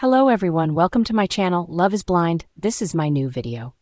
Hello everyone, welcome to my channel, Love is Blind. This is my new video.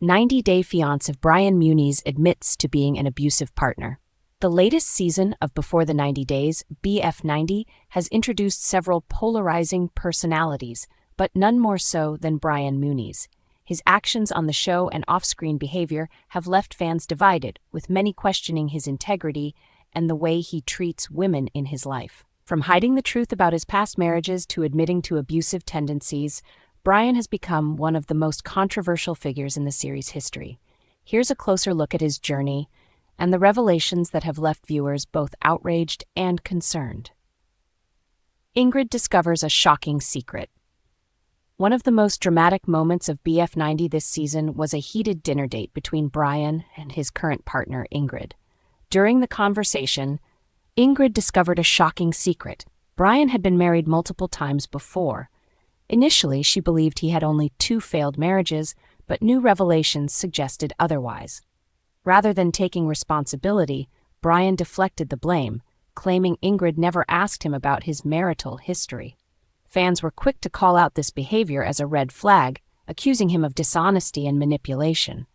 90-day fiance of Brian Muniz admits to being an abusive partner. The latest season of Before the 90 Days, BF90, has introduced several polarizing personalities, but none more so than Brian Muniz. His actions on the show and off-screen behavior have left fans divided, with many questioning his integrity and the way he treats women in his life. From hiding the truth about his past marriages to admitting to abusive tendencies, Brian has become one of the most controversial figures in the series' history. Here's a closer look at his journey and the revelations that have left viewers both outraged and concerned. Ingrid discovers a shocking secret. One of the most dramatic moments of BF90 this season was a heated dinner date between Brian and his current partner, Ingrid. During the conversation, Ingrid discovered a shocking secret. Brian had been married multiple times before. Initially, she believed he had only 2 failed marriages, but new revelations suggested otherwise. Rather than taking responsibility, Brian deflected the blame, claiming Ingrid never asked him about his marital history. Fans were quick to call out this behavior as a red flag, accusing him of dishonesty and manipulation.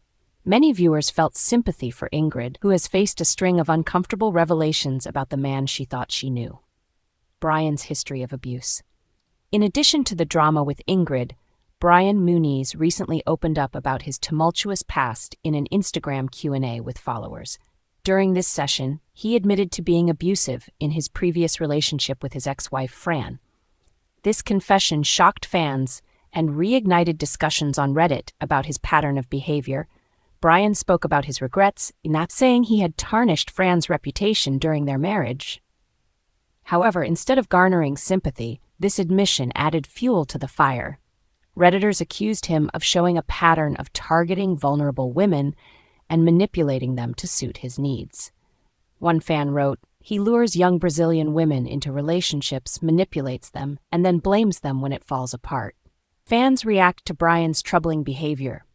Many viewers felt sympathy for Ingrid, who has faced a string of uncomfortable revelations about the man she thought she knew. Brian's history of abuse. In addition to the drama with Ingrid, Brian Muniz recently opened up about his tumultuous past in an Instagram Q&A with followers. During this session, he admitted to being abusive in his previous relationship with his ex-wife Fran. This confession shocked fans and reignited discussions on Reddit about his pattern of behavior. Brian spoke about his regrets, not saying he had tarnished Fran's reputation during their marriage. However, instead of garnering sympathy, this admission added fuel to the fire. Redditors accused him of showing a pattern of targeting vulnerable women and manipulating them to suit his needs. One fan wrote, "He lures young Brazilian women into relationships, manipulates them, and then blames them when it falls apart." Fans react to Brian's troubling behavior.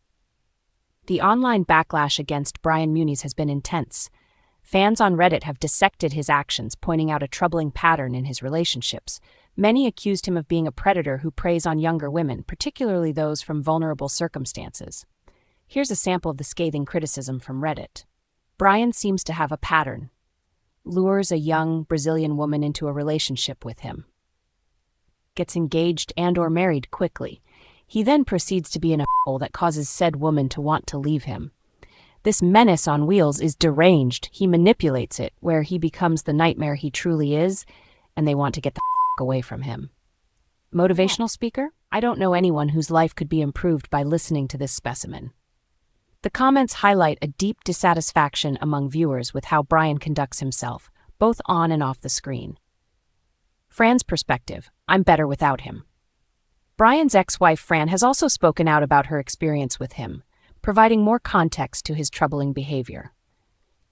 The online backlash against Brian Muniz has been intense. Fans on Reddit have dissected his actions, pointing out a troubling pattern in his relationships. Many accused him of being a predator who preys on younger women, particularly those from vulnerable circumstances. Here's a sample of the scathing criticism from Reddit. Brian seems to have a pattern. Lures a young Brazilian woman into a relationship with him. Gets engaged and/or married quickly. He then proceeds to be in a hole that causes said woman to want to leave him. This menace on wheels is deranged. He manipulates it, where he becomes the nightmare he truly is, and they want to get the away from him. Motivational speaker? I don't know anyone whose life could be improved by listening to this specimen. The comments highlight a deep dissatisfaction among viewers with how Brian conducts himself, both on and off the screen. Fran's perspective: I'm better without him. Brian's ex-wife Fran has also spoken out about her experience with him, providing more context to his troubling behavior.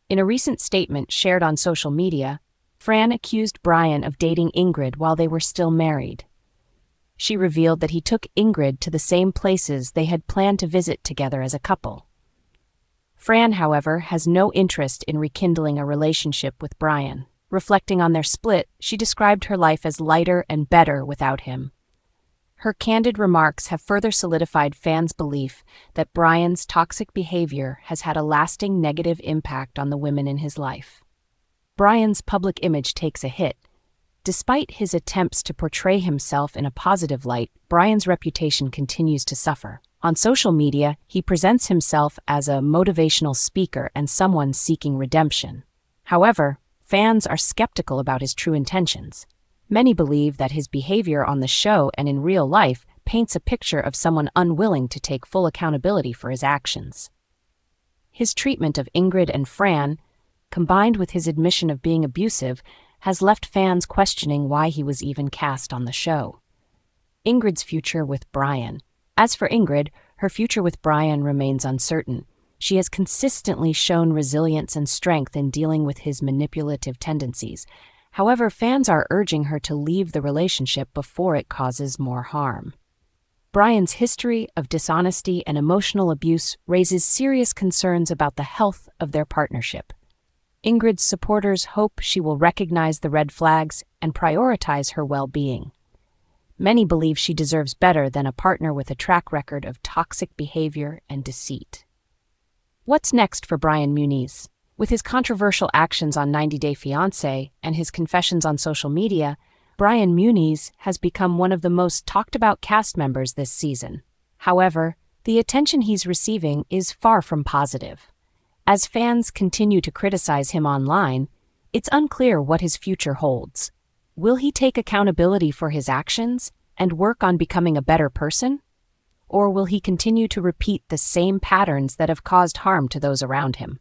In a recent statement shared on social media, Fran accused Brian of dating Ingrid while they were still married. She revealed that he took Ingrid to the same places they had planned to visit together as a couple. Fran, however, has no interest in rekindling a relationship with Brian. Reflecting on their split, she described her life as lighter and better without him. Her candid remarks have further solidified fans' belief that Brian's toxic behavior has had a lasting negative impact on the women in his life. Brian's public image takes a hit. Despite his attempts to portray himself in a positive light, Brian's reputation continues to suffer. On social media, he presents himself as a motivational speaker and someone seeking redemption. However, fans are skeptical about his true intentions. Many believe that his behavior on the show and in real life paints a picture of someone unwilling to take full accountability for his actions. His treatment of Ingrid and Fran, combined with his admission of being abusive, has left fans questioning why he was even cast on the show. Ingrid's future with Brian. As for Ingrid, her future with Brian remains uncertain. She has consistently shown resilience and strength in dealing with his manipulative tendencies. However, fans are urging her to leave the relationship before it causes more harm. Brian's history of dishonesty and emotional abuse raises serious concerns about the health of their partnership. Ingrid's supporters hope she will recognize the red flags and prioritize her well-being. Many believe she deserves better than a partner with a track record of toxic behavior and deceit. What's next for Brian Muniz? With his controversial actions on 90 Day Fiance and his confessions on social media, Brian Muniz has become one of the most talked about cast members this season. However, the attention he's receiving is far from positive. As fans continue to criticize him online, it's unclear what his future holds. Will he take accountability for his actions and work on becoming a better person? Or will he continue to repeat the same patterns that have caused harm to those around him?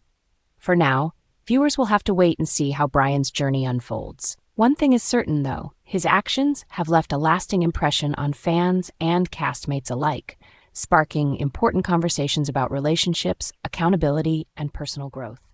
For now, viewers will have to wait and see how Brian's journey unfolds. One thing is certain, though, his actions have left a lasting impression on fans and castmates alike, sparking important conversations about relationships, accountability, and personal growth.